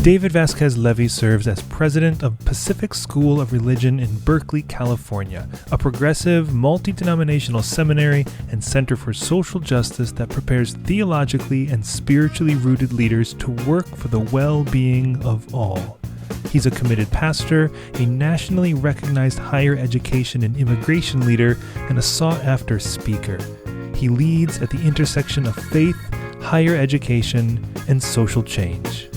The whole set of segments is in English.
DavidVasquezLevy serves as president of Pacific School of Religion in Berkeley, California, a progressive, multi-denominational seminary and center for social justice that prepares theologically and spiritually rooted leaders to work for the well-being of all. He's a committed pastor, a nationally recognized higher education and immigration leader, and a sought-after speaker. He leads at the intersection of faith, higher education, and social change.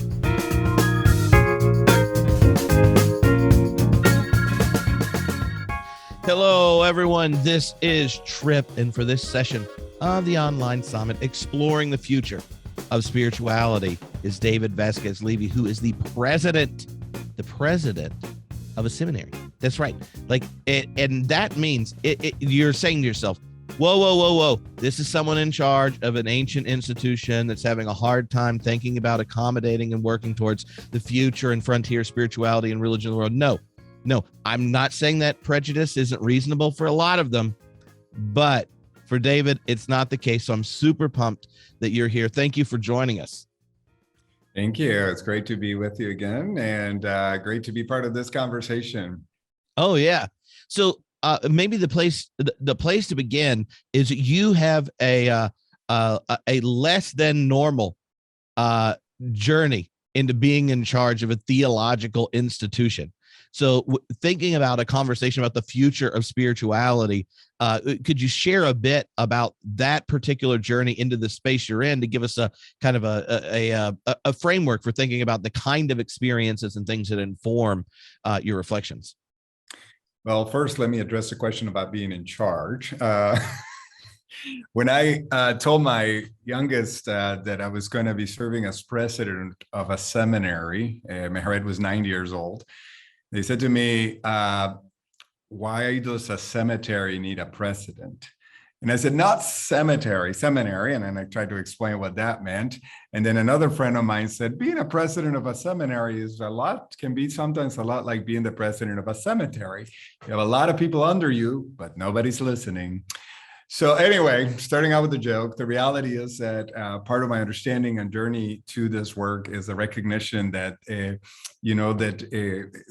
Hello, everyone. This is Trip, and for this session of the online summit, exploring the future of spirituality, is DavidVasquezLevy, who is the president of a seminary. That's right. And that means you're saying to yourself, whoa. This is someone in charge of an ancient institution that's having a hard time thinking about accommodating and working towards the future and frontier spirituality and religion in the world. No, I'm not saying that prejudice isn't reasonable for a lot of them, but for David, it's not the case. So I'm super pumped that you're here. Thank you for joining us. Thank you. It's great to be with you again, and great to be part of this conversation. Oh, yeah. So maybe the place to begin is you have a less than normal journey into being in charge of a theological institution. So thinking about a conversation about the future of spirituality, could you share a bit about that particular journey into the space you're in to give us a kind of a framework for thinking about the kind of experiences and things that inform your reflections? Well, first, let me address the question about being in charge. When I told my youngest that I was going to be serving as president of a seminary, Mehared was 9 years old. They said to me, why does a cemetery need a president? And I said, not cemetery, seminary. And then I tried to explain what that meant. And then another friend of mine said, being a president of a seminary can be sometimes a lot like being the president of a cemetery. You have a lot of people under you, but nobody's listening. So anyway, starting out with the joke, the reality is that part of my understanding and journey to this work is the recognition that,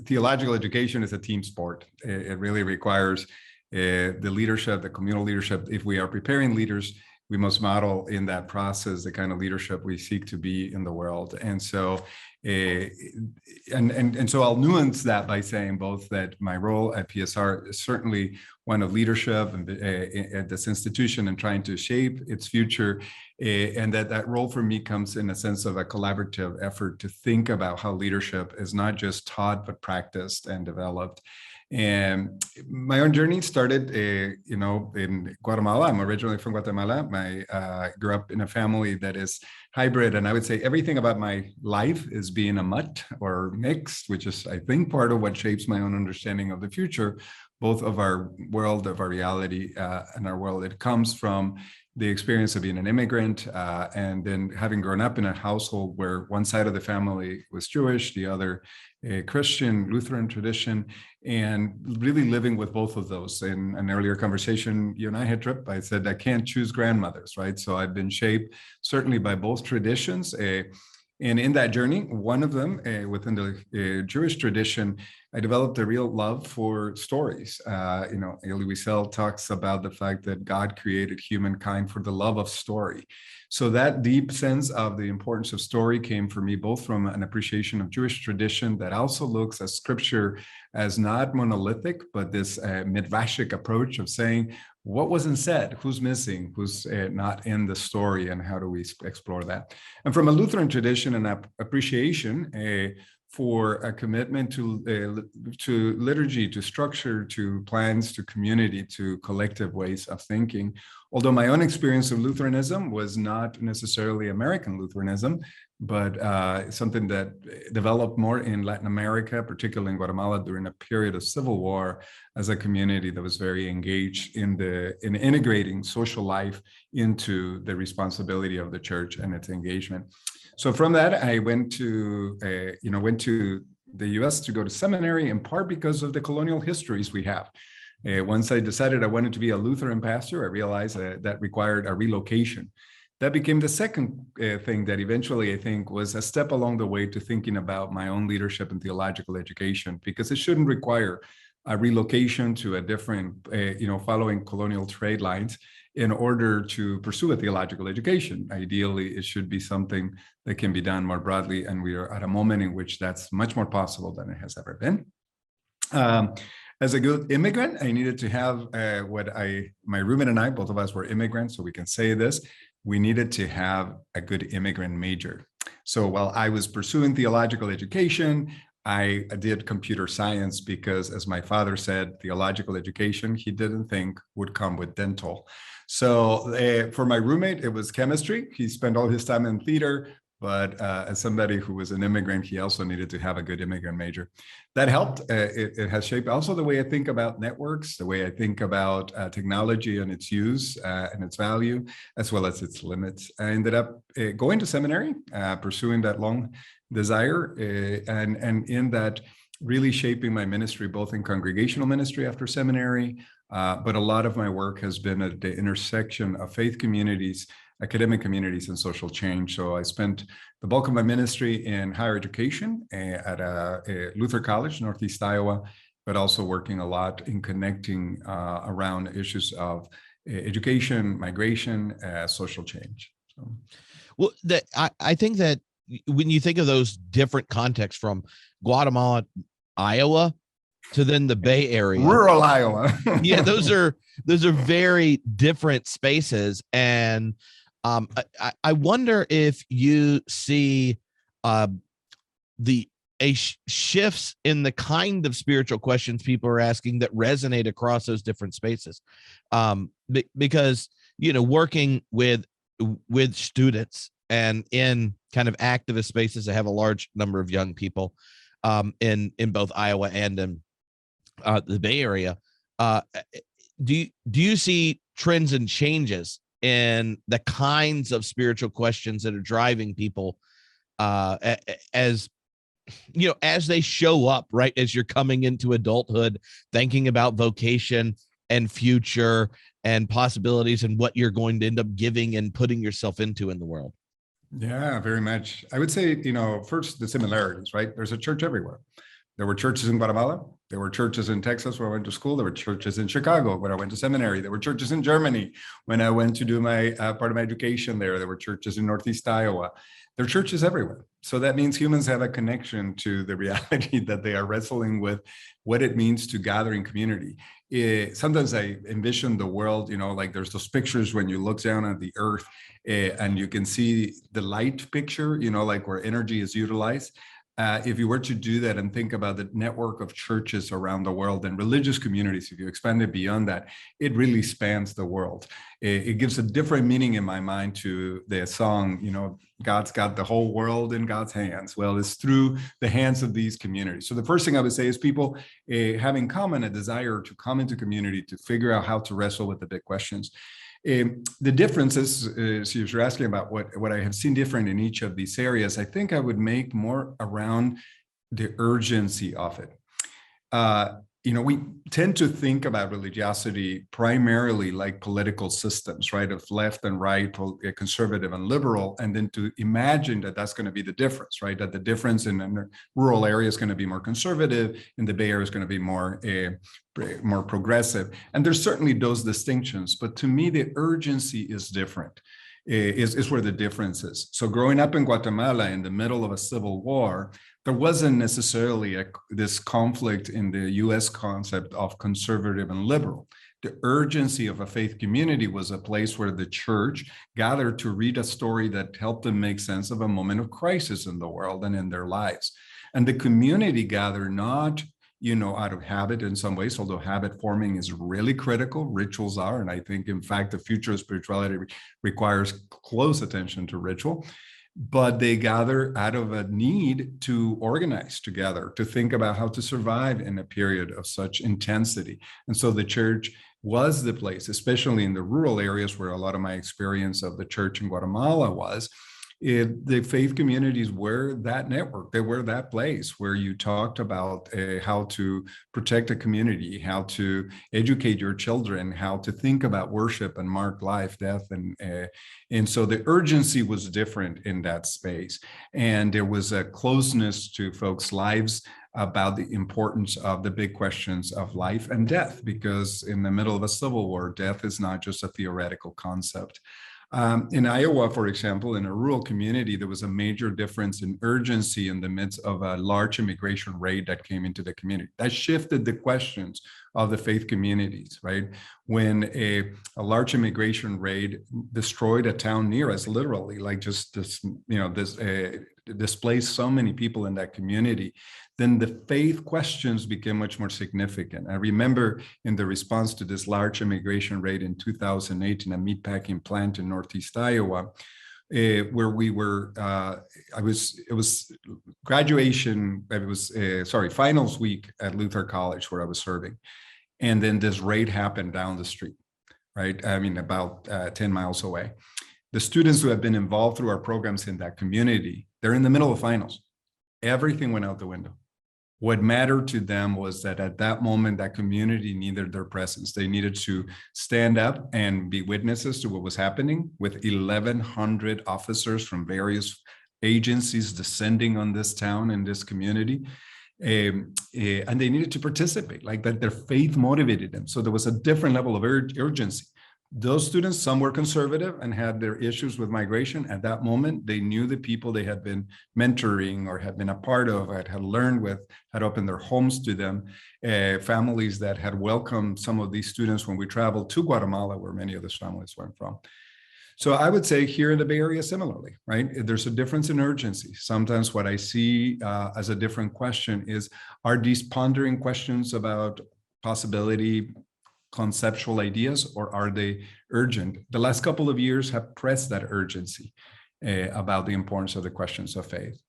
theological education is a team sport. It really requires the leadership, the communal leadership. If we are preparing leaders, we must model in that process the kind of leadership we seek to be in the world. And so, so I'll nuance that by saying both that my role at PSR is certainly one of leadership at this institution and trying to shape its future, and that role for me comes in a sense of a collaborative effort to think about how leadership is not just taught but practiced and developed. And my own journey started, in Guatemala. I'm originally from Guatemala. I grew up in a family that is hybrid, and I would say everything about my life is being a mutt or mixed, which is, I think, part of what shapes my own understanding of the future, both of our world, of our reality, and our world. It comes from the experience of being an immigrant, and then having grown up in a household where one side of the family was Jewish, the other a Christian Lutheran tradition, and really living with both of those. In an earlier conversation you and I had, Trip, I said I can't choose grandmothers, right? So I've been shaped certainly by both traditions. And in that journey, one of them, within the Jewish tradition, I developed a real love for stories. Elie Wiesel talks about the fact that God created humankind for the love of story. So that deep sense of the importance of story came for me both from an appreciation of Jewish tradition that also looks at scripture as not monolithic, but this midrashic approach of saying, what wasn't said, who's missing, who's not in the story, and how do we explore that? And from a Lutheran tradition and appreciation for a commitment to liturgy, to structure, to plans, to community, to collective ways of thinking. Although my own experience of Lutheranism was not necessarily American Lutheranism, but something that developed more in Latin America, particularly in Guatemala during a period of civil war, as a community that was very engaged in integrating social life into the responsibility of the church and its engagement. So from that, I went to the U.S. to go to seminary, in part because of the colonial histories we have. Once I decided I wanted to be a Lutheran pastor, I realized that required a relocation. That became the second thing that eventually I think was a step along the way to thinking about my own leadership in theological education, because it shouldn't require a relocation to a different, following colonial trade lines in order to pursue a theological education. Ideally, it should be something that can be done more broadly, and we are at a moment in which that's much more possible than it has ever been. As a good immigrant, I needed to have my roommate and I, both of us were immigrants, so we can say this, we needed to have a good immigrant major. So while I was pursuing theological education, I did computer science because, as my father said, theological education he didn't think would come with dental. So for my roommate, it was chemistry. He spent all his time in theater, but as somebody who was an immigrant, he also needed to have a good immigrant major. That helped. It has shaped also the way I think about networks, the way I think about technology and its use and its value, as well as its limits. I ended up going to seminary, pursuing that long desire, and in that really shaping my ministry, both in congregational ministry after seminary, but a lot of my work has been at the intersection of faith communities, academic communities, and social change. So I spent the bulk of my ministry in higher education at Luther College, Northeast Iowa, but also working a lot in connecting around issues of education, migration, social change. So. Well, I think that when you think of those different contexts from Guatemala, Iowa, to then the Bay Area, rural Iowa, yeah, those are very different spaces, and I wonder if you see shifts in the kind of spiritual questions people are asking that resonate across those different spaces, because working with students and in kind of activist spaces that have a large number of young people in both Iowa and in the Bay Area, do you see trends and changes in the kinds of spiritual questions that are driving people as they show up, right, as you're coming into adulthood, thinking about vocation and future and possibilities and what you're going to end up giving and putting yourself into in the world? Yeah, very much. I would say, first, the similarities, right? There's a church everywhere. There were churches in Guatemala. There were churches in Texas where I went to school. There were churches in Chicago when I went to seminary. There were churches in Germany when I went to do my part of my education there. There were churches in Northeast Iowa. There are churches everywhere. So that means humans have a connection to the reality that they are wrestling with, what it means to gather in community. Sometimes I envision the world, like there's those pictures when you look down at the earth and you can see the light picture, like where energy is utilized. If you were to do that and think about the network of churches around the world and religious communities, if you expand it beyond that, it really spans the world. It gives a different meaning in my mind to the song, God's got the whole world in God's hands. Well, it's through the hands of these communities. So the first thing I would say is people have in common a desire to come into community, to figure out how to wrestle with the big questions. The differences, so you're asking about what I have seen different in each of these areas, I think I would make more around the urgency of it. We tend to think about religiosity primarily like political systems, right, of left and right, conservative and liberal, and then to imagine that that's going to be the difference, right, that the difference in a rural area is going to be more conservative, in the Bay Area is going to be more progressive. And there's certainly those distinctions, but to me, the urgency is different. Is where the difference is. So growing up in Guatemala in the middle of a civil war, there wasn't necessarily this conflict in the US concept of conservative and liberal. The urgency of a faith community was a place where the church gathered to read a story that helped them make sense of a moment of crisis in the world and in their lives. And the community gathered not out of habit in some ways, although habit forming is really critical, rituals are, and I think, in fact, the future of spirituality requires close attention to ritual, but they gather out of a need to organize together, to think about how to survive in a period of such intensity. And so the church was the place, especially in the rural areas where a lot of my experience of the church in Guatemala was, the faith communities were that network. They were that place where you talked about how to protect a community, how to educate your children, how to think about worship and mark life, death, and so the urgency was different in that space, and there was a closeness to folks' lives about the importance of the big questions of life and death, because in the middle of a civil war, death is not just a theoretical concept. In Iowa, for example, in a rural community, there was a major difference in urgency in the midst of a large immigration raid that came into the community. That shifted the questions of the faith communities, right? When a large immigration raid destroyed a town near us, literally, like just this, displaced so many people in that community, then the faith questions became much more significant. I remember in the response to this large immigration raid in 2008 in a meatpacking plant in Northeast Iowa, where we were, it was finals week at Luther College where I was serving. And then this raid happened down the street, right? I mean, about 10 miles away. The students who have been involved through our programs in that community, they're in the middle of finals. Everything went out the window. What mattered to them was that at that moment, that community needed their presence. They needed to stand up and be witnesses to what was happening with 1,100 officers from various agencies descending on this town and this community. And they needed to participate, like that their faith motivated them. So there was a different level of urgency. Those students, some were conservative and had their issues with migration. At that moment, they knew the people they had been mentoring or had been a part of, had learned with, had opened their homes to them, families that had welcomed some of these students when we traveled to Guatemala, where many of those families were from. So I would say here in the Bay Area, similarly, right? There's a difference in urgency. Sometimes what I see as a different question is, are these pondering questions about possibility, conceptual ideas, or are they urgent? The last couple of years have pressed that urgency about the importance of the questions of faith.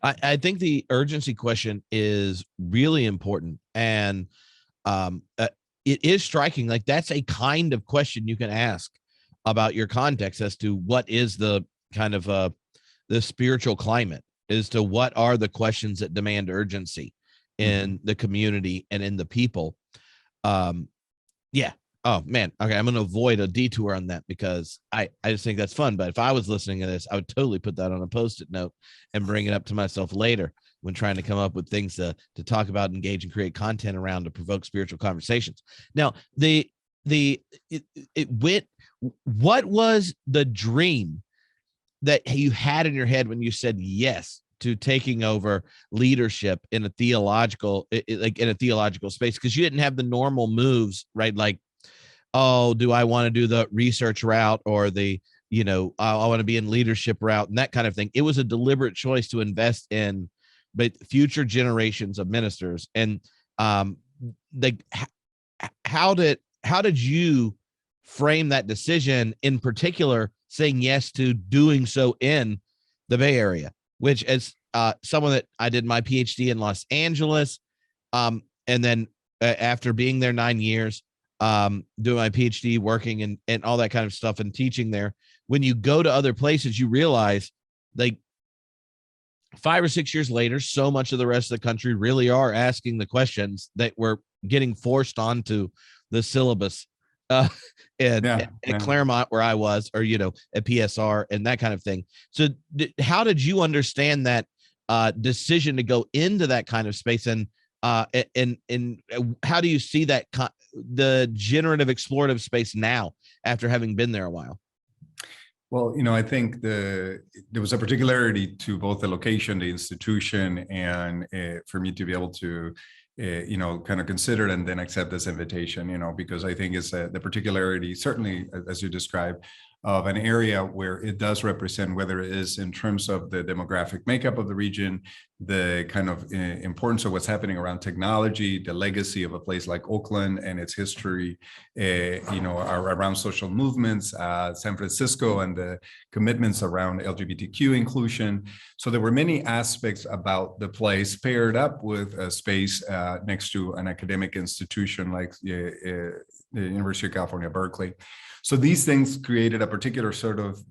I think the urgency question is really important. And it is striking. Like, that's a kind of question you can ask about your context as to what is the kind of the spiritual climate, as to what are the questions that demand urgency in the community and in the people. Yeah. Oh man. Okay. I'm going to avoid a detour on that because I just think that's fun. But if I was listening to this, I would totally put that on a Post-it note and bring it up to myself later when trying to come up with things to talk about, engage, and create content around to provoke spiritual conversations. Now, what was the dream that you had in your head when you said yes to taking over leadership in a theological, space? Because you didn't have the normal moves, right? Like, oh, do I want to do the research route or the, I want to be in leadership route and that kind of thing. It was a deliberate choice to invest in future generations of ministers. And how did you frame that decision, in particular, saying yes to doing so in the Bay Area, which as someone that I did my PhD in Los Angeles, and then after being there 9 years, doing my PhD, working and all that kind of stuff and teaching there, when you go to other places, you realize like 5 or 6 years later, so much of the rest of the country really are asking the questions that were getting forced onto the syllabus at Claremont, where I was, or, at PSR and that kind of thing. So how did you understand that decision to go into that kind of space? And how do you see that the generative explorative space now after having been there a while? Well, I think there was a particularity to both the location, the institution, and for me to be able to kind of consider it and then accept this invitation, because I think it's the particularity, certainly as you described, of an area where it does represent, whether it is in terms of the demographic makeup of the region, the kind of importance of what's happening around technology, the legacy of a place like Oakland and its history, around social movements, San Francisco and the commitments around LGBTQ inclusion. So there were many aspects about the place paired up with a space next to an academic institution like the University of California, Berkeley. So these things created a particular sort of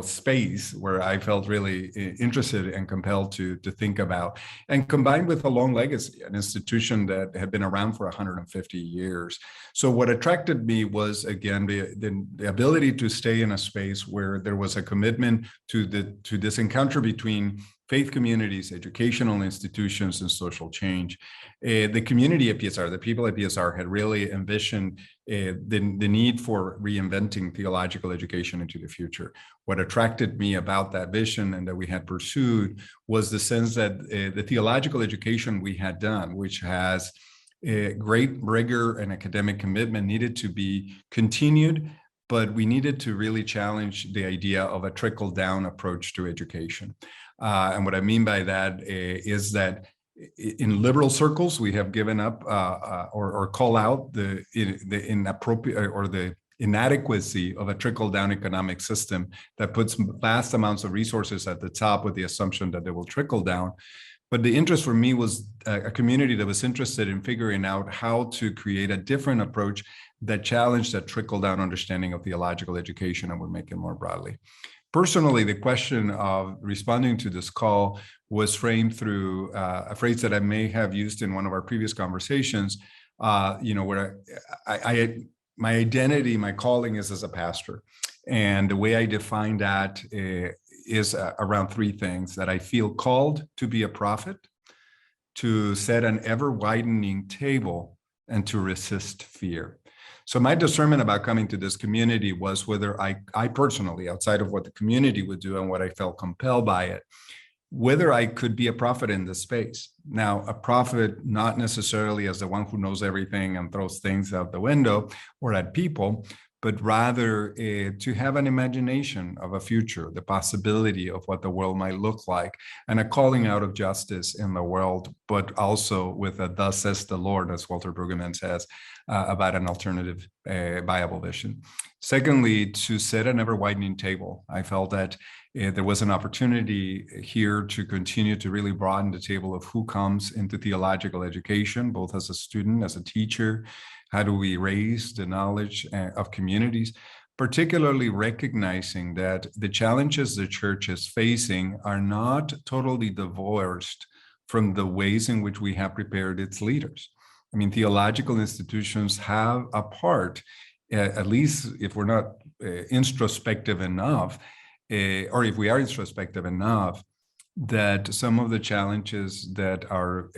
space where I felt really interested and compelled to think about, and combined with a long legacy, an institution that had been around for 150 years. So what attracted me was, again, the ability to stay in a space where there was a commitment to this encounter between faith communities, educational institutions, and social change. The community at PSR, the people at PSR, had really envisioned the need for reinventing theological education into the future. What attracted me about that vision and that we had pursued was the sense that the theological education we had done, which has a great rigor and academic commitment, needed to be continued, but we needed to really challenge the idea of a trickle-down approach to education. And what I mean by that is that in liberal circles, we have given up or call out the inappropriate or the inadequacy of a trickle-down economic system that puts vast amounts of resources at the top with the assumption that they will trickle down. But the interest for me was a community that was interested in figuring out how to create a different approach that challenged that trickle-down understanding of theological education and would make it more broadly. Personally, the question of responding to this call was framed through a phrase that I may have used in one of our previous conversations, where my identity, my calling is as a pastor. And the way I define that is around three things: that I feel called to be a prophet, to set an ever-widening table, and to resist fear. So my discernment about coming to this community was whether I personally, outside of what the community would do and what I felt compelled by it, whether I could be a prophet in this space. Now, a prophet, not necessarily as the one who knows everything and throws things out the window or at people, but rather to have an imagination of a future, the possibility of what the world might look like, and a calling out of justice in the world, but also with a "thus says the Lord," as Walter Brueggemann says, about an alternative viable vision. Secondly, to set an ever-widening table. I felt that there was an opportunity here to continue to really broaden the table of who comes into theological education, both as a student, as a teacher. How do we raise the knowledge of communities, particularly recognizing that the challenges the church is facing are not totally divorced from the ways in which we have prepared its leaders. I mean, theological institutions have a part, at least if we're not introspective enough, or if we are introspective enough, that some of the challenges that our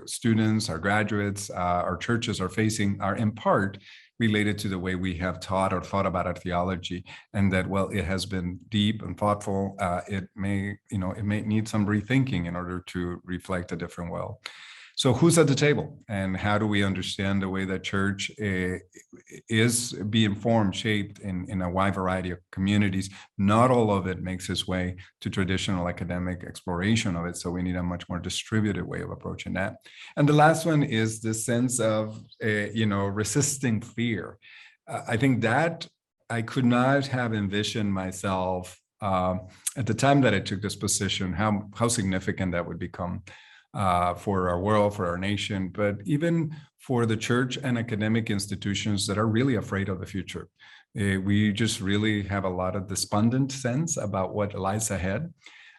students, our graduates, our churches are facing are in part related to the way we have taught or thought about our theology, and that, well, it has been deep and thoughtful. It may need some rethinking in order to reflect a different world. So who's at the table, and how do we understand the way that church is being formed, shaped in a wide variety of communities? Not all of it makes its way to traditional academic exploration of it, so we need a much more distributed way of approaching that. And the last one is the sense of, resisting fear. I think that I could not have envisioned myself at the time that I took this position, how significant that would become. For our world, for our nation, but even for the church and academic institutions that are really afraid of the future. We just really have a lot of despondent sense about what lies ahead.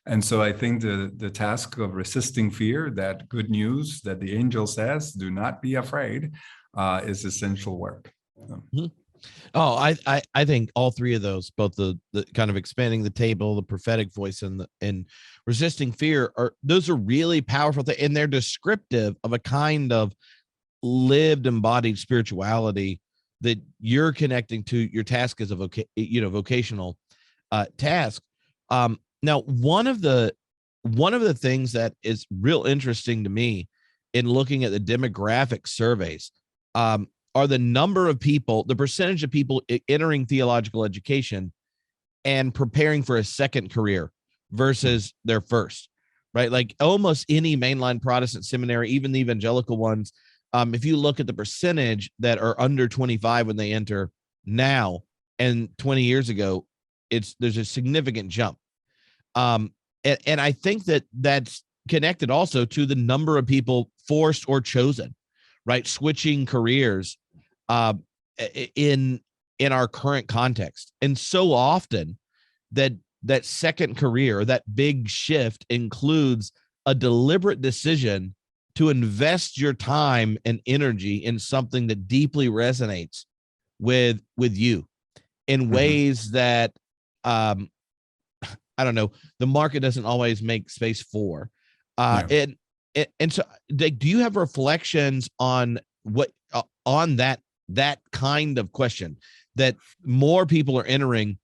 And so I think the task of resisting fear, that good news that the angel says, do not be afraid, is essential work. Mm-hmm. Oh, I think all three of those, both the kind of expanding the table, the prophetic voice, and resisting fear, those are really powerful things, and they're descriptive of a kind of lived, embodied spirituality that you're connecting to your task as a vocational task. Now, one of the things that is real interesting to me in looking at the demographic surveys, are the number of people, the percentage of people entering theological education and preparing for a second career versus their first, right? Like almost any mainline Protestant seminary, even the evangelical ones, if you look at the percentage that are under 25 when they enter now and 20 years ago, there's a significant jump. And I think that's connected also to the number of people forced or chosen, right? Switching careers in our current context. And so often that second career, that big shift, includes a deliberate decision to invest your time and energy in something that deeply resonates with you in ways that I don't know, the market doesn't always make space for. And so, do you have reflections on what on that kind of question, that more people are entering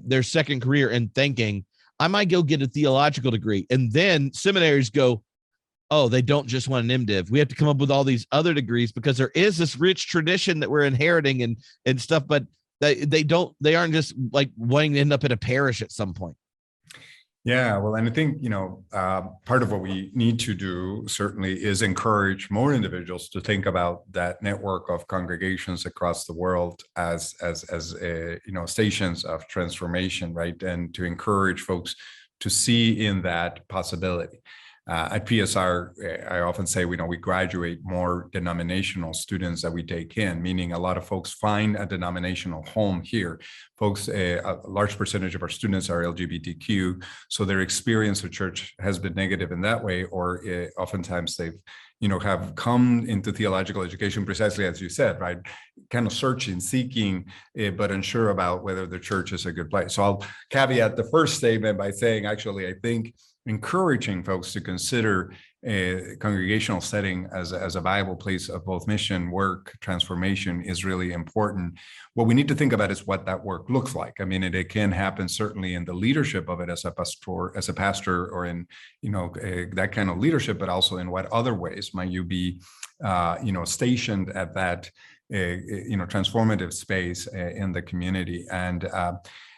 their second career and thinking, I might go get a theological degree, and then seminaries go, oh, they don't just want an MDiv. We have to come up with all these other degrees because there is this rich tradition that we're inheriting and stuff, but they aren't just like wanting to end up at a parish at some point. Yeah, well, and I think, part of what we need to do certainly is encourage more individuals to think about that network of congregations across the world as stations of transformation, right? And to encourage folks to see in that possibility. At PSR, I often say, we graduate more denominational students that we take in, meaning a lot of folks find a denominational home here. Folks, a large percentage of our students are LGBTQ, so their experience of church has been negative in that way, or oftentimes they've have come into theological education precisely as you said, right? Kind of searching, seeking, but unsure about whether the church is a good place. So I'll caveat the first statement by saying, actually, I think encouraging folks to consider a congregational setting as a viable place of both mission, work, transformation is really important. What we need to think about is what that work looks like. I mean, it can happen certainly in the leadership of it as a pastor, or in that kind of leadership, but also in what other ways might you be stationed at that transformative space in the community. And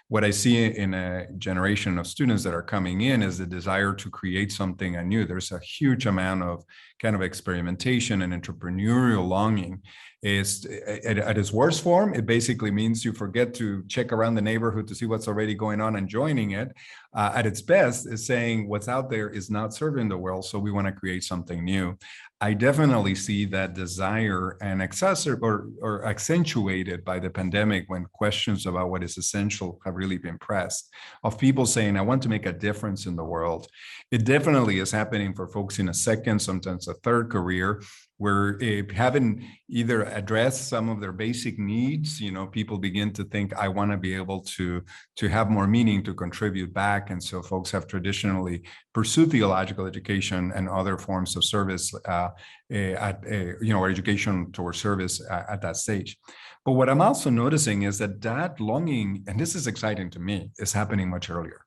what I see in a generation of students that are coming in is the desire to create something anew. There's a huge amount of kind of experimentation and entrepreneurial longing. At its worst form, it basically means you forget to check around the neighborhood to see what's already going on and joining it. At its best is saying what's out there is not serving the world, so we want to create something new. I definitely see that desire and or accentuated by the pandemic, when questions about what is essential have really been pressed, of people saying, I want to make a difference in the world. It definitely is happening for folks in a second, sometimes a third career, where having either addressed some of their basic needs, people begin to think, I want to be able to have more meaning, to contribute back. And so folks have traditionally pursued theological education and other forms of service or education towards service at that stage. But what I'm also noticing is that longing, and this is exciting to me, is happening much earlier.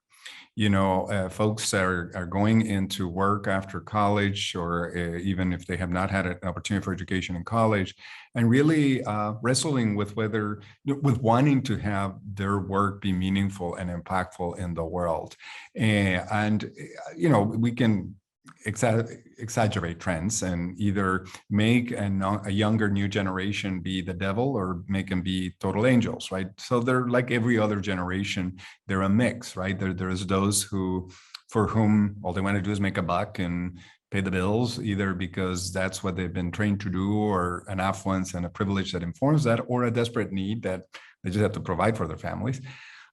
Folks are going into work after college, or even if they have not had an opportunity for education in college, and really wrestling with wanting to have their work be meaningful and impactful in the world. And we can exaggerate trends and either make a younger new generation be the devil, or make them be total angels, right? So they're like every other generation. They're a mix, right? There's those for whom all they want to do is make a buck and pay the bills, either because that's what they've been trained to do, or an affluence and a privilege that informs that, or a desperate need that they just have to provide for their families.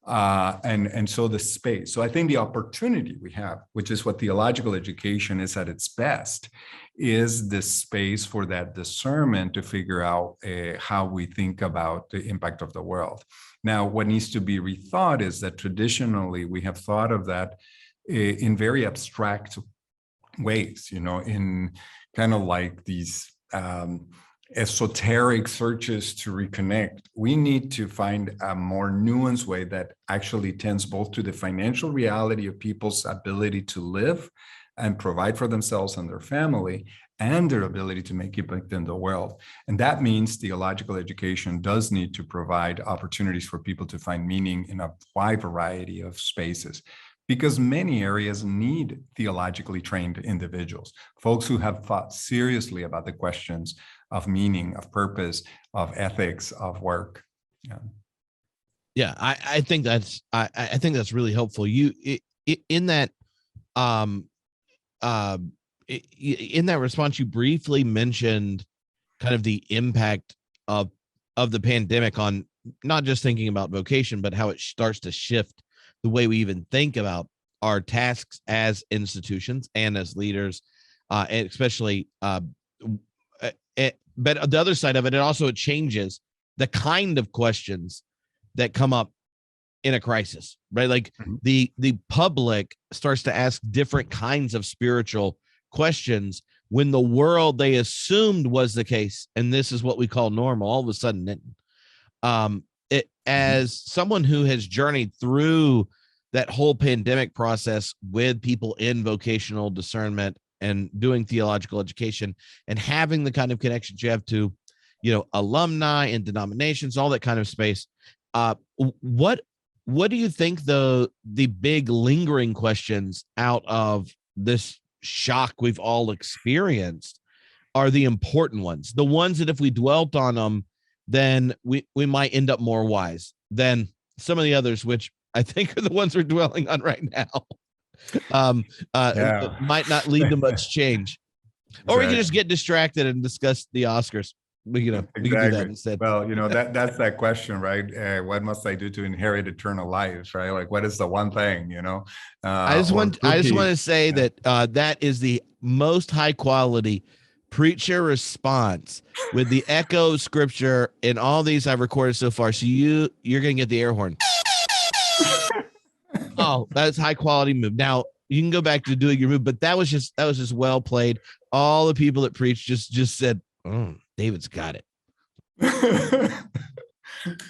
And so the space. So I think the opportunity we have, which is what theological education is at its best, is the space for that discernment to figure out how we think about the impact of the world. Now, what needs to be rethought is that traditionally we have thought of that in very abstract ways, in kind of like these esoteric searches to reconnect. We need to find a more nuanced way that actually tends both to the financial reality of people's ability to live and provide for themselves and their family, and their ability to make impact in the world. And that means theological education does need to provide opportunities for people to find meaning in a wide variety of spaces, because many areas need theologically trained individuals, folks who have thought seriously about the questions of meaning, of purpose, of ethics, of work. Yeah, I think that's really helpful. In that response, you briefly mentioned kind of the impact of the pandemic on not just thinking about vocation, but how it starts to shift the way we even think about our tasks as institutions and as leaders, and especially, but the other side of it, it changes the kind of questions that come up in a crisis, right? Like the public starts to ask different kinds of spiritual questions when the world they assumed was the case, and this is what we call normal, all of a sudden didn't. As someone who has journeyed through that whole pandemic process with people in vocational discernment and doing theological education and having the kind of connections you have to, alumni and denominations, all that kind of space. What do you think the big lingering questions out of this shock we've all experienced are the important ones, the ones that if we dwelt on them, then we might end up more wise than some of the others, which I think are the ones we're dwelling on right now. Might not lead to much chanch. Or we can just get distracted and discuss the Oscars. We can do that instead. Well, that's that question, right? What must I do to inherit eternal life, right? Like, what is the one thing, I just want to say that that is the most high quality preacher response with the echo of scripture in all these I've recorded so far. So you're going to get the air horn. Oh, that's high quality move. Now you can go back to doing your move, but that was just well played. All the people that preached just said, David's got it.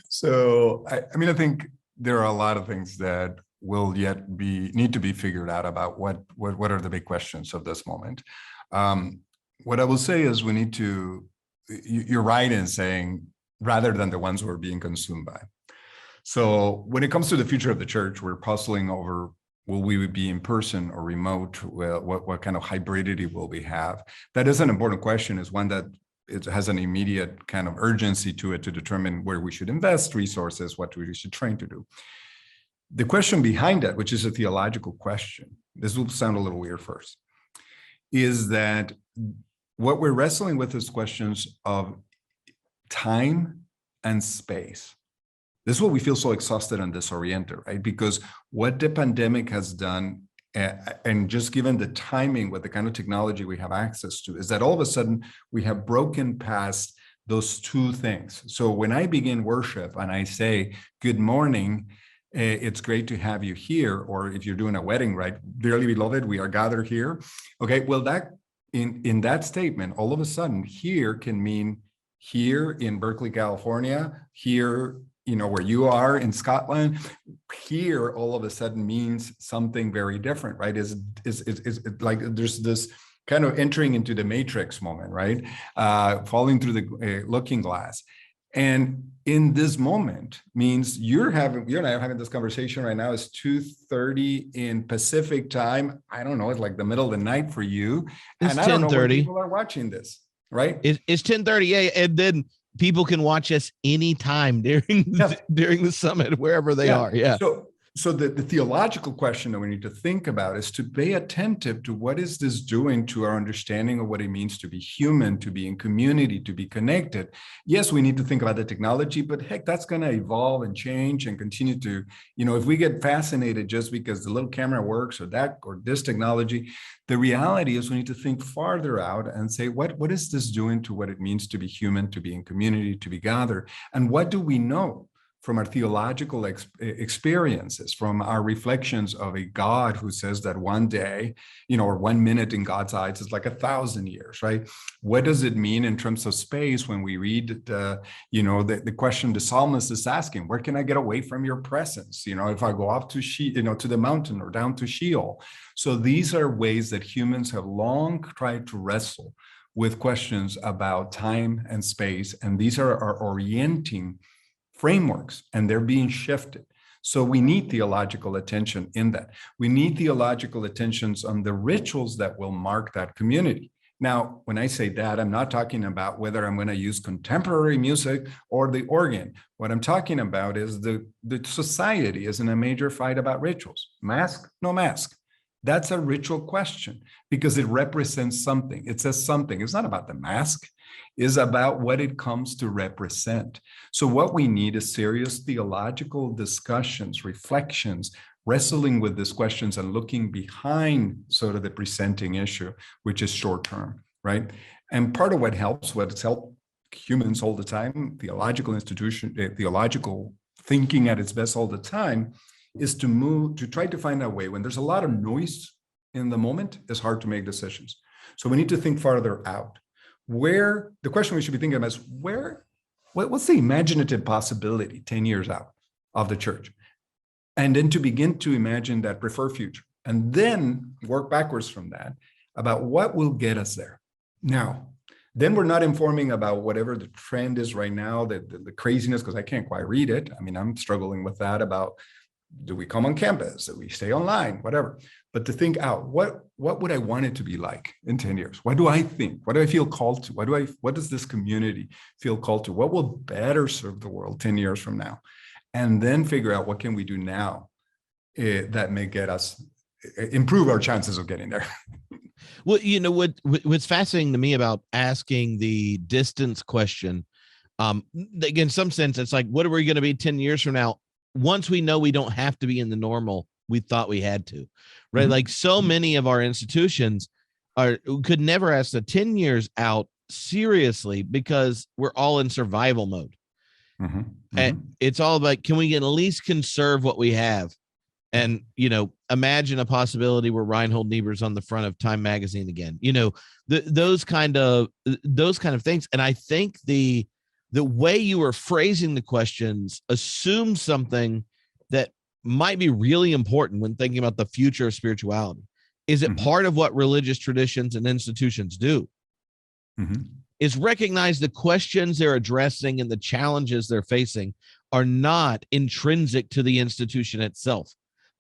So, I think there are a lot of things that will yet need to be figured out about what are the big questions of this moment. What I will say is we need to, you're right in saying, rather than the ones we're being consumed by. So when it comes to the future of the church, we're puzzling over, will we be in person or remote? What kind of hybridity will we have? That is an important question, is one that it has an immediate kind of urgency to it to determine where we should invest resources, what we should train to do. The question behind that, which is a theological question, this will sound a little weird first, is that what we're wrestling with is questions of time and space. This is what we feel so exhausted and disoriented, right? Because what the pandemic has done, and just given the timing with the kind of technology we have access to, is that all of a sudden we have broken past those two things. So when I begin worship and I say, good morning, it's great to have you here, or if you're doing a wedding, right? Dearly beloved, we are gathered here. Okay, well, that in that statement, all of a sudden, here can mean here in Berkeley, California, here, where you are in Scotland. Here, all of a sudden means something very different, right? Is like there's this kind of entering into the matrix moment, right? Falling through the looking glass. And in this moment means you and I are having this conversation right now. It's 2:30 in Pacific time. I don't know. It's like the middle of the night for you. It's 10:30. I don't know when people are watching this, right? It's 10:30. Yeah, and then people can watch us anytime during the summit, wherever they are. Yeah. So the theological question that we need to think about is to be attentive to what is this doing to our understanding of what it means to be human, to be in community, to be connected. Yes, we need to think about the technology, but heck, that's going to evolve and change and continue to, if we get fascinated just because the little camera works or this technology, the reality is we need to think farther out and say, what is this doing to what it means to be human, to be in community, to be gathered? And what do we know from our theological experiences, from our reflections of a God who says that one day, or 1 minute in God's eyes is like 1,000 years, right? What does it mean in terms of space when we read, the question the psalmist is asking, where can I get away from your presence? If I go up to to the mountain or down to Sheol. So these are ways that humans have long tried to wrestle with questions about time and space. And these are our orienting frameworks, and they're being shifted. So we need theological attention in that. We need theological attentions on the rituals that will mark that community. Now, when I say that, I'm not talking about whether I'm going to use contemporary music or the organ. What I'm talking about is the society is in a major fight about rituals. Mask, no mask. That's a ritual question because it represents something. It says something. It's not about the mask. It's about what it comes to represent. So what we need is serious theological discussions, reflections, wrestling with these questions and looking behind sort of the presenting issue, which is short term, right? And part of what it's helped humans all the time, theological thinking at its best all the time, is to try to find a way when there's a lot of noise in the moment, it's hard to make decisions. So we need to think farther out. The question we should be thinking about is what's the imaginative possibility 10 years out of the church? And then to begin to imagine that preferred future and then work backwards from that about what will get us there. Now, then we're not informing about whatever the trend is right now, the craziness, because I can't quite read it. I mean, I'm struggling with that about, do we come on campus? Do we stay online? Whatever. But to think out, what would I want it to be like in 10 years? What do I think? What do I feel called to? What does this community feel called to? What will better serve the world 10 years from now? And then figure out what can we do now that may get us, improve our chances of getting there. Well, what's fascinating to me about asking the distance question, in some sense, it's like, what are we going to be 10 years from now? Once we know we don't have to be in the normal we thought we had to, right? Mm-hmm. Like so many of our institutions could never ask the 10 years out seriously because we're all in survival mode. Mm-hmm. Mm-hmm. And it's all about, can we at least conserve what we have? And, imagine a possibility where Reinhold Niebuhr's on the front of Time magazine again, those kind of things. And I think the way you were phrasing the questions assumes something that might be really important when thinking about the future of spirituality. Is it part of what religious traditions and institutions do? Is recognize the questions they're addressing and the challenges they're facing are not intrinsic to the institution itself,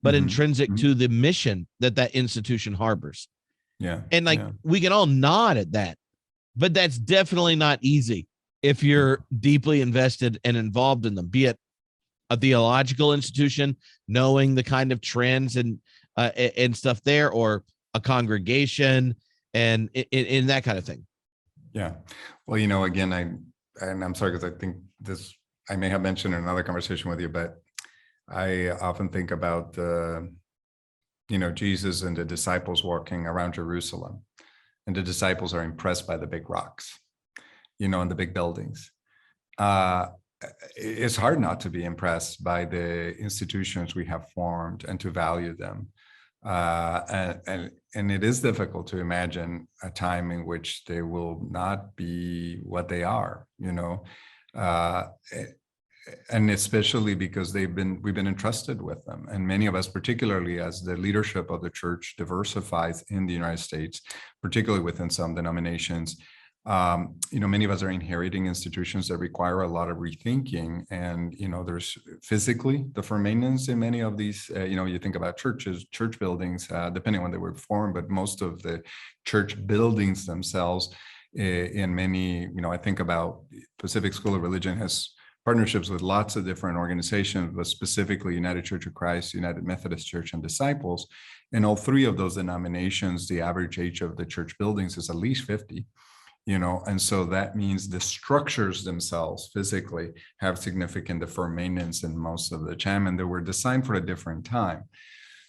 but intrinsic to the mission that institution harbors. Yeah. And we can all nod at that, but that's definitely not easy if you're deeply invested and involved in them, be it a theological institution, knowing the kind of trends and stuff there, or a congregation and in that kind of thing. Yeah. Well, again, I'm sorry, because I think this, I may have mentioned in another conversation with you, but I often think about Jesus and the disciples walking around Jerusalem, and the disciples are impressed by the big rocks, and the big buildings. It's hard not to be impressed by the institutions we have formed and to value them. And it is difficult to imagine a time in which they will not be what they are, and especially because we've been entrusted with them. And many of us, particularly as the leadership of the church diversifies in the United States, particularly within some denominations, many of us are inheriting institutions that require a lot of rethinking. And, there's physically the for maintenance in many of these, you think about churches, church buildings, depending on when they were formed, but most of the church buildings themselves in many, I think about Pacific School of Religion has partnerships with lots of different organizations, but specifically United Church of Christ, United Methodist Church, and Disciples. In all three of those denominations, the average age of the church buildings is at least 50. And so that means the structures themselves physically have significant deferred maintenance in most of the time, and they were designed for a different time.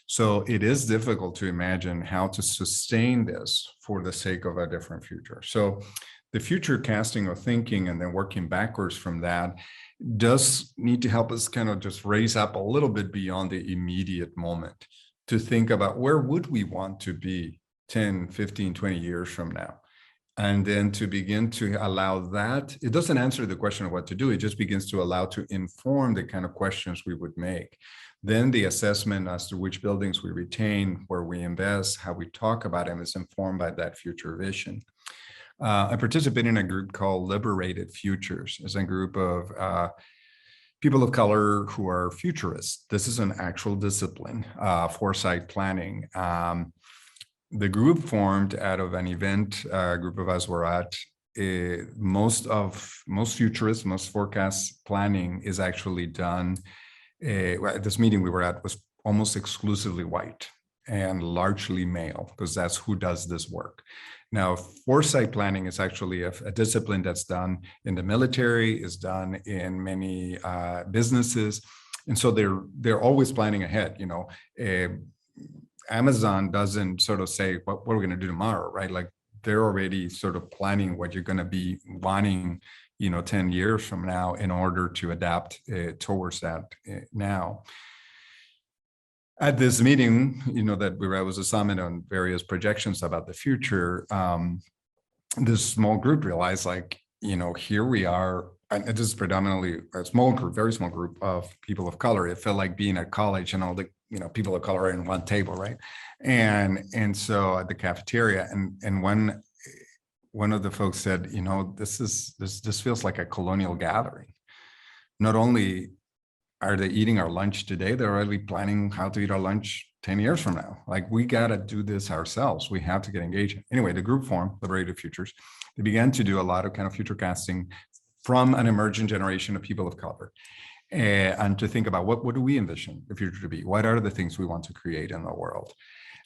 So it is difficult to imagine how to sustain this for the sake of a different future. So the future casting of thinking and then working backwards from that does need to help us kind of just raise up a little bit beyond the immediate moment to think about where would we want to be 10, 15, 20 years from now. And then to begin to allow that, it doesn't answer the question of what to do. It just begins to allow to inform the kind of questions we would make. Then the assessment as to which buildings we retain, where we invest, how we talk about them is informed by that future vision. I participate in a group called Liberated Futures. It's a group of people of color who are futurists. This is an actual discipline, foresight planning. The group formed out of an event a group of us were at. Most futurists, most forecast planning is actually done. This meeting we were at was almost exclusively white. and largely male, because that's who does this work. Now, foresight planning is actually a discipline that's done in the military, is done in many businesses. And so they're always planning ahead. Amazon doesn't sort of say what we're going to do tomorrow, right? Like they're already sort of planning what you're going to be wanting, 10 years from now in order to adapt towards that now. At this meeting, that we were at was a summit on various projections about the future. This small group realized, here we are, and this is predominantly a small group, very small group of people of color. It felt like being at college and all the people of color are in one table, right? And so at the cafeteria, and one of the folks said, this feels like a colonial gathering. Not only are they eating our lunch today, they're already planning how to eat our lunch 10 years from now. Like, we got to do this ourselves. We have to get engaged. Anyway, the group formed, Liberated Futures. They began to do a lot of kind of future casting from an emerging generation of people of color, and to think about what do we envision the future to be? What are the things we want to create in the world?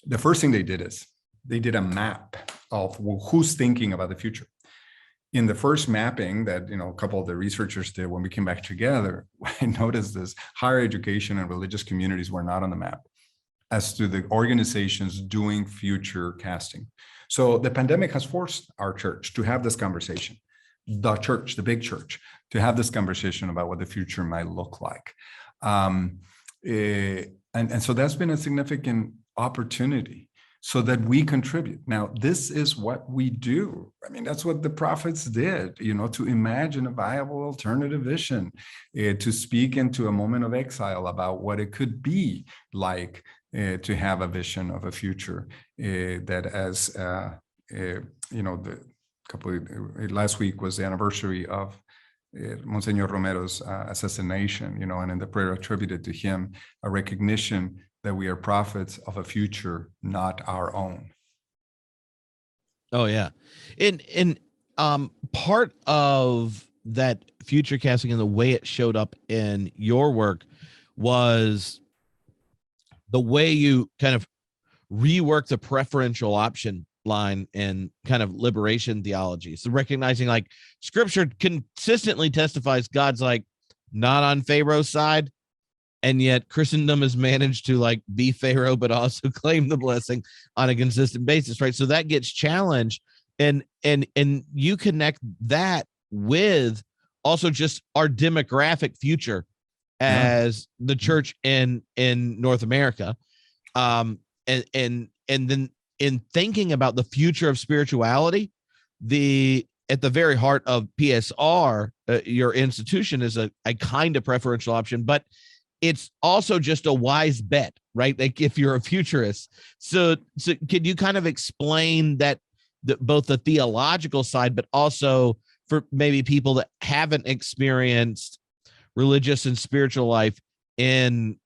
The first thing they did is they did a map of who's thinking about the future. In the first mapping that a couple of the researchers did when we came back together, I noticed this: higher education and religious communities were not on the map as to the organizations doing future casting. So the pandemic has forced our church to have this conversation, the church, the big church, to have this conversation about what the future might look like. And so that's been a significant opportunity so that we contribute. Now, this is what we do. I mean, that's what the prophets did, to imagine a viable alternative vision, to speak into a moment of exile about what it could be like to have a vision of a future that, as last week was the anniversary of Monsignor Romero's assassination, and in the prayer attributed to him, a recognition that we are prophets of a future not our own. Oh yeah, and part of that future casting and the way it showed up in your work was the way you kind of rework the preferential option line in kind of liberation theology. So recognizing scripture consistently testifies God's not on Pharaoh's side, and yet Christendom has managed to be Pharaoh, but also claim the blessing on a consistent basis, right? So that gets challenged, and you connect that with also just our demographic future as the church in North America, and then in thinking about the future of spirituality, at the very heart of PSR, your institution is a kind of preferential option, but it's also just a wise bet, right? If you're a futurist. So can you kind of explain that, both the theological side, but also for maybe people that haven't experienced religious and spiritual life in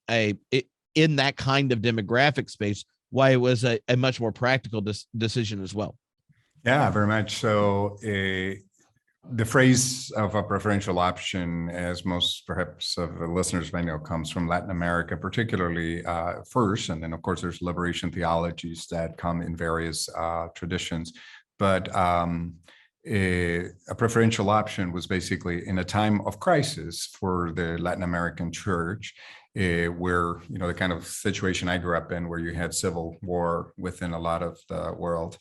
that kind of demographic space, why it was a much more practical decision as well? Yeah, very much. So the phrase of a preferential option, as most perhaps of the listeners may know, comes from Latin America, particularly first, and then of course there's liberation theologies that come in various traditions. But a preferential option was basically in a time of crisis for the Latin American church, where the kind of situation I grew up in, where you had civil war within a lot of the world.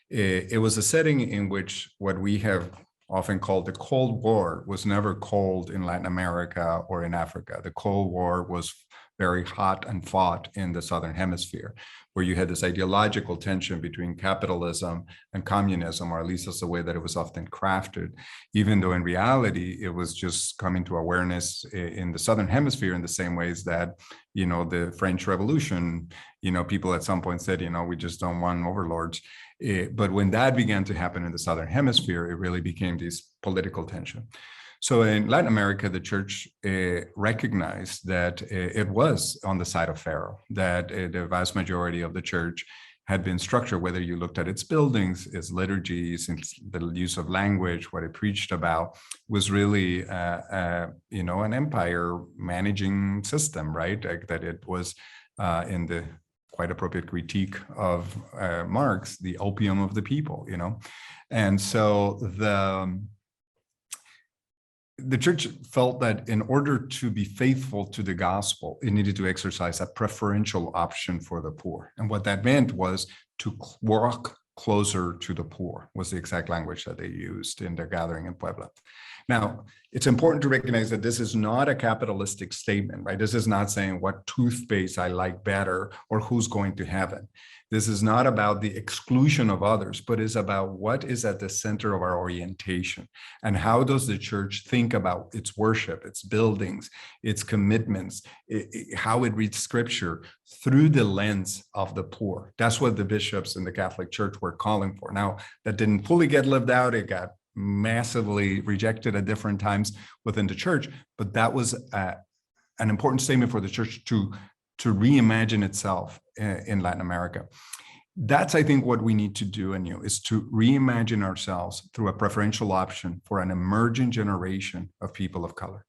It was a setting in which what we have often called the Cold War was never cold in Latin America or in Africa. The Cold War was very hot and fought in the Southern Hemisphere, where you had this ideological tension between capitalism and communism, or at least that's the way that it was often crafted, even though in reality, it was just coming to awareness in the Southern Hemisphere in the same ways that, the French Revolution, people at some point said, we just don't want overlords. But when that began to happen in the Southern Hemisphere, it really became this political tension. So in Latin America, the church recognized that it was on the side of Pharaoh, that the vast majority of the church had been structured, whether you looked at its buildings, its liturgies, its, the use of language, what it preached about, was really, an empire managing system, right? Like that it was in the quite appropriate critique of Marx, the opium of the people, And so the church felt that in order to be faithful to the gospel, it needed to exercise a preferential option for the poor. And what that meant was to walk closer to the poor, was the exact language that they used in their gathering in Puebla. Now, it's important to recognize that this is not a capitalistic statement, right? This is not saying what toothpaste I like better or who's going to heaven. This is not about the exclusion of others, but is about what is at the center of our orientation and how does the church think about its worship, its buildings, its commitments, how it reads scripture through the lens of the poor. That's what the bishops in the Catholic Church were calling for. Now, that didn't fully get lived out. It got massively rejected at different times within the church, but that was an important statement for the church to reimagine itself in Latin America. That's, I think, what we need to do anew, is to reimagine ourselves through a preferential option for an emerging generation of people of color.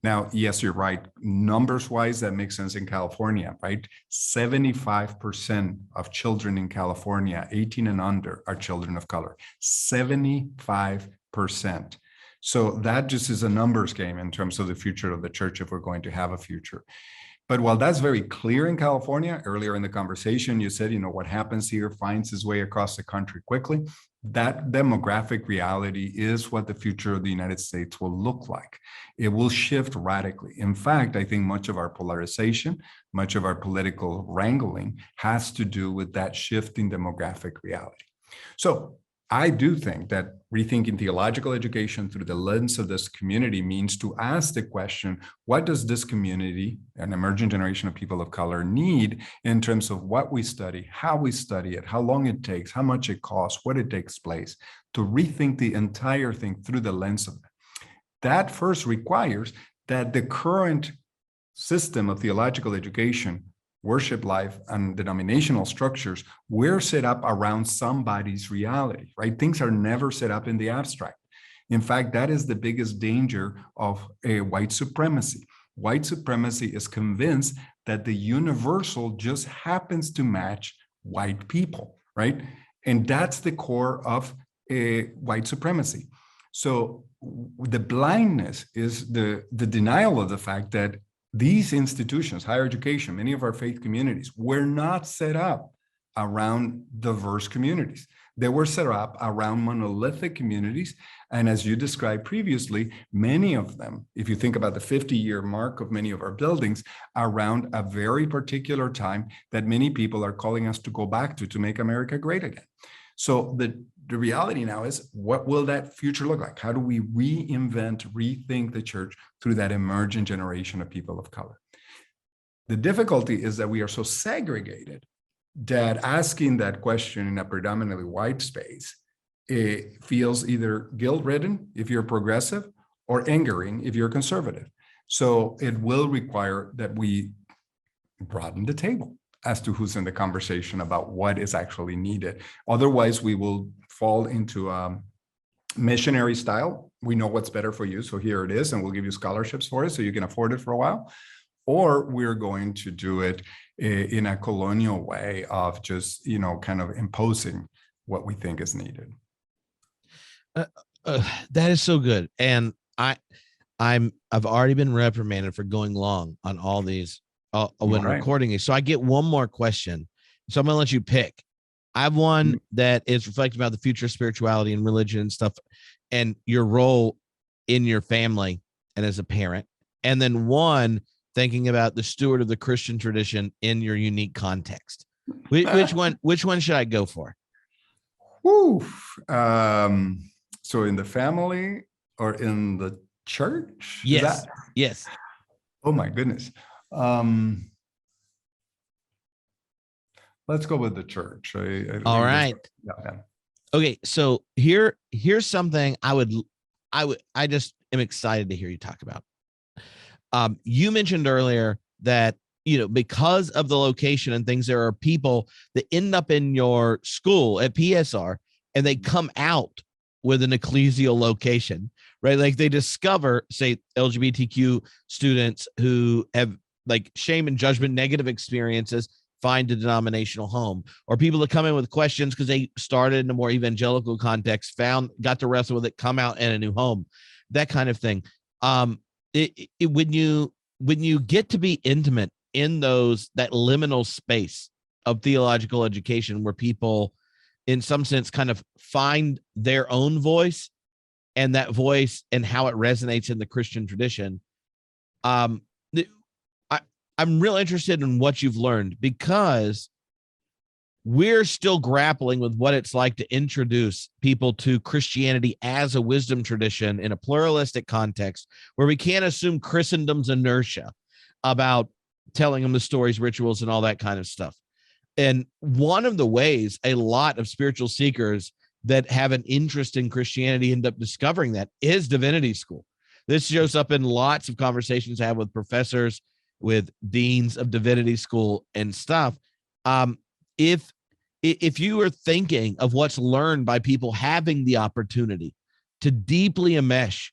Now, yes, you're right. Numbers-wise, that makes sense in California, right? 75% of children in California, 18 and under, are children of color. 75%. So that just is a numbers game in terms of the future of the church, if we're going to have a future. But while that's very clear in California, earlier in the conversation, you said, what happens here finds its way across the country quickly. That demographic reality is what the future of the United States will look like. It will shift radically. In fact, I think much of our polarization, much of our political wrangling has to do with that shifting demographic reality. So I do think that rethinking theological education through the lens of this community means to ask the question, what does this community, an emerging generation of people of color, need in terms of what we study, how we study it, how long it takes, how much it costs, what it takes place, to rethink the entire thing through the lens of it. That first requires that the current system of theological education, worship life, and denominational structures were set up around somebody's reality, right? Things are never set up in the abstract. In fact, that is the biggest danger of white supremacy. White supremacy is convinced that the universal just happens to match white people, right? And that's the core of white supremacy. So the blindness is the denial of the fact that these institutions, higher education, many of our faith communities, were not set up around diverse communities. They were set up around monolithic communities. And as you described previously, many of them, if you think about the 50-year mark of many of our buildings, around a very particular time that many people are calling us to go back to make America great again. So the reality now is, what will that future look like? How do we reinvent, rethink the church through that emerging generation of people of color? The difficulty is that we are so segregated that asking that question in a predominantly white space, it feels either guilt-ridden if you're progressive or angering if you're conservative. So it will require that we broaden the table as to who's in the conversation about what is actually needed. Otherwise, we will fall into missionary style. We know what's better for you, so here it is, and we'll give you scholarships for it so you can afford it for a while. Or we're going to do it in a colonial way of just, kind of imposing what we think is needed. That is so good. And I've already been reprimanded for going long on all these when recording these. So I get one more question. So I'm going to let you pick. I have one that is reflecting about the future of spirituality and religion and stuff, and your role in your family and as a parent. And then one thinking about the steward of the Christian tradition in your unique context. Which one should I go for? So in the family or in the church? Yes. Yes. Oh my goodness. Let's go with the church. All right. Yeah. Okay. So here's something I just am excited to hear you talk about. You mentioned earlier that, because of the location and things, there are people that end up in your school at PSR and they come out with an ecclesial location, right? Like they discover, say, LGBTQ students who have like shame and judgment, negative experiences, find a denominational home, or people that come in with questions because they started in a more evangelical context, got to wrestle with it, come out in a new home, that kind of thing. When you get to be intimate in that liminal space of theological education, where people in some sense kind of find their own voice, and that voice and how it resonates in the Christian tradition, I'm real interested in what you've learned, because we're still grappling with what it's like to introduce people to Christianity as a wisdom tradition in a pluralistic context, where we can't assume Christendom's inertia about telling them the stories, rituals, and all that kind of stuff. And one of the ways a lot of spiritual seekers that have an interest in Christianity end up discovering that is divinity school. This shows up in lots of conversations I have with professors, with deans of divinity school and stuff. If you are thinking of what's learned by people having the opportunity to deeply enmesh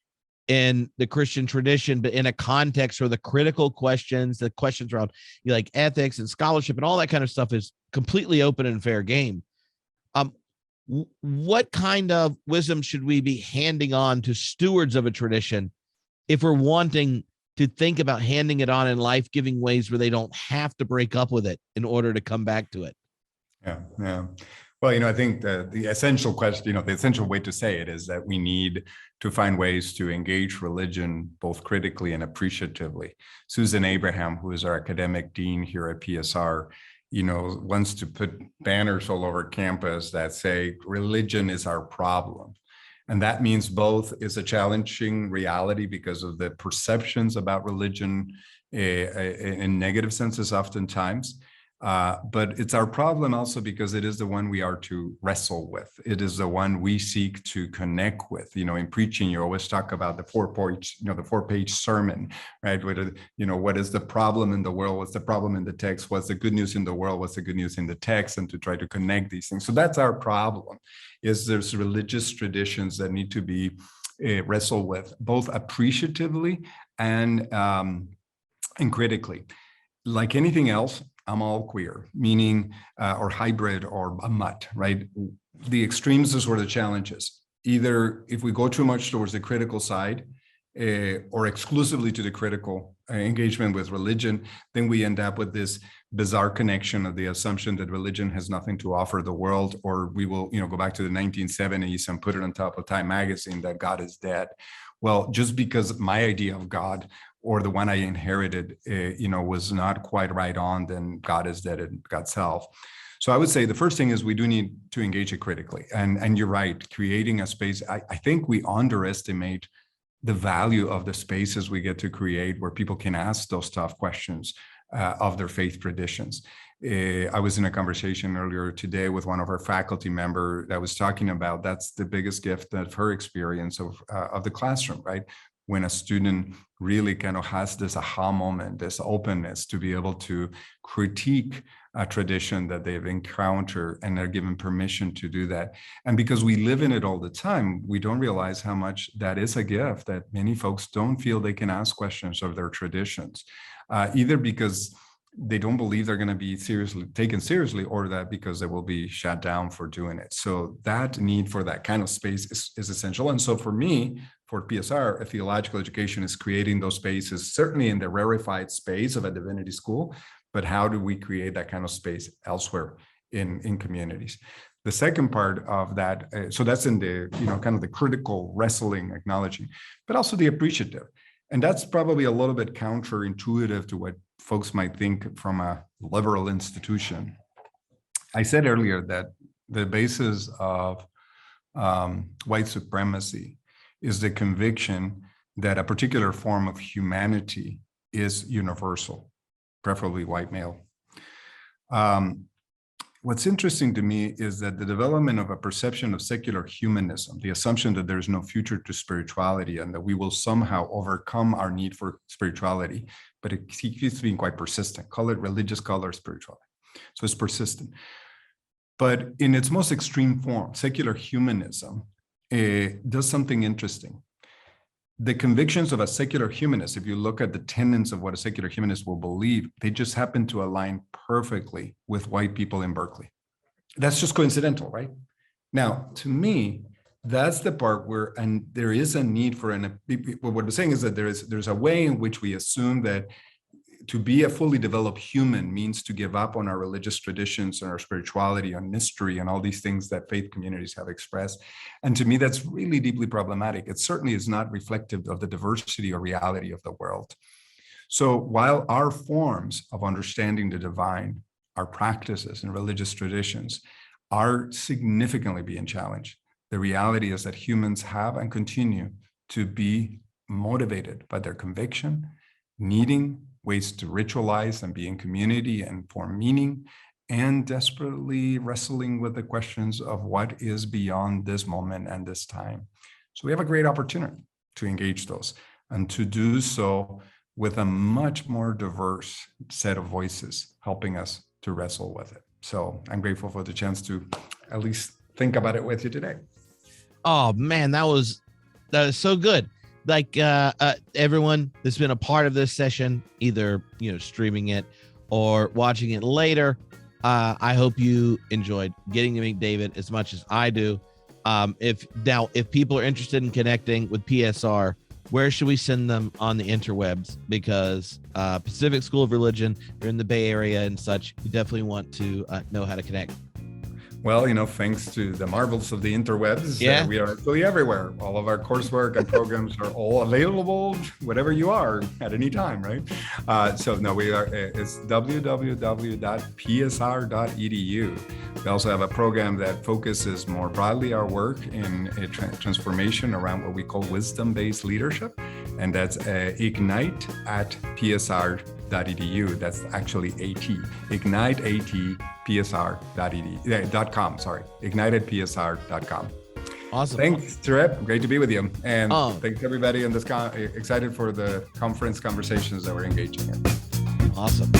in the Christian tradition, but in a context where the critical questions, the questions around like ethics and scholarship and all that kind of stuff is completely open and fair game, what kind of wisdom should we be handing on to stewards of a tradition if we're wanting to think about handing it on in life-giving ways where they don't have to break up with it in order to come back to it? Yeah. Well, I think the essential question, the essential way to say it is that we need to find ways to engage religion both critically and appreciatively. Susan Abraham, who is our academic dean here at PSR, wants to put banners all over campus that say religion is our problem. And that means both is a challenging reality because of the perceptions about religion in negative senses oftentimes. But it's our problem also because it is the one we are to wrestle with. It is the one we seek to connect with. In preaching, you always talk about the 4-page sermon, right? What is the problem in the world? What's the problem in the text? What's the good news in the world? What's the good news in the text? And to try to connect these things. So that's our problem, is there's religious traditions that need to be wrestled with, both appreciatively and critically. Like anything else, I'm all queer, meaning, or hybrid or a mutt, right? The extremes is where the challenge is. Either if we go too much towards the critical side or exclusively to the critical engagement with religion, then we end up with this bizarre connection of the assumption that religion has nothing to offer the world, or we will, go back to the 1970s and put it on top of Time magazine that God is dead. Well, just because my idea of God or the one I inherited, was not quite right on, then God is dead in God's self. So I would say the first thing is we do need to engage it critically. And you're right, creating a space, I think we underestimate the value of the spaces we get to create where people can ask those tough questions of their faith traditions. I was in a conversation earlier today with one of our faculty members that was talking about that's the biggest gift of her experience of the classroom, right? When a student really kind of has this aha moment, this openness to be able to critique a tradition that they've encountered, and they're given permission to do that. And because we live in it all the time, we don't realize how much that is a gift that many folks don't feel they can ask questions of their traditions, either because they don't believe they're going to be taken seriously, or that because they will be shut down for doing it. So that need for that kind of space is essential. And so for me, for PSR, a theological education is creating those spaces, certainly in the rarefied space of a divinity school, but how do we create that kind of space elsewhere in communities? The second part of that, so that's in the, kind of the critical wrestling, acknowledging, but also the appreciative. And that's probably a little bit counterintuitive to what folks might think from a liberal institution. I said earlier that the basis of white supremacy is the conviction that a particular form of humanity is universal, preferably white male. What's interesting to me is that the development of a perception of secular humanism, the assumption that there's no future to spirituality and that we will somehow overcome our need for spirituality, but it keeps being quite persistent. Call it religious, call it spirituality. So it's persistent. But in its most extreme form, secular humanism does something interesting. the convictions of a secular humanist, if you look at the tenets of what a secular humanist will believe, they just happen to align perfectly with white people in Berkeley. That's just coincidental, right? Now, to me, that's the part where, and there is a need for what I'm saying is that there's a way in which we assume that to be a fully developed human means to give up on our religious traditions and our spirituality and mystery and all these things that faith communities have expressed. And to me, that's really deeply problematic. It certainly is not reflective of the diversity or reality of the world. So while our forms of understanding the divine, our practices and religious traditions are significantly being challenged, the reality is that humans have and continue to be motivated by their conviction, needing ways to ritualize and be in community and form meaning, and desperately wrestling with the questions of what is beyond this moment and this time. So we have a great opportunity to engage those and to do so with a much more diverse set of voices helping us to wrestle with it. So I'm grateful for the chance to at least think about it with you today. Oh man, that was so good. Like everyone that's been a part of this session, either streaming it or watching it later, I hope you enjoyed getting to meet David as much as I do. If people are interested in connecting with PSR, where should we send them on the interwebs? Because Pacific School of Religion, you're in the Bay Area and such, you definitely want to know how to connect. Well, thanks to the marvels of the interwebs, we are actually everywhere. All of our coursework and programs are all available, whatever you are, at any time, right? We are. It's www.psr.edu. We also have a program that focuses more broadly our work in transformation around what we call wisdom-based leadership, and that's Ignite at psr.edu. That's actually AT. Ignite AT. psr.com. Ignite@psr.com. Awesome. Thanks, Trip. Great to be with you. And thanks everybody in this excited for the conference conversations that we're engaging in. Awesome.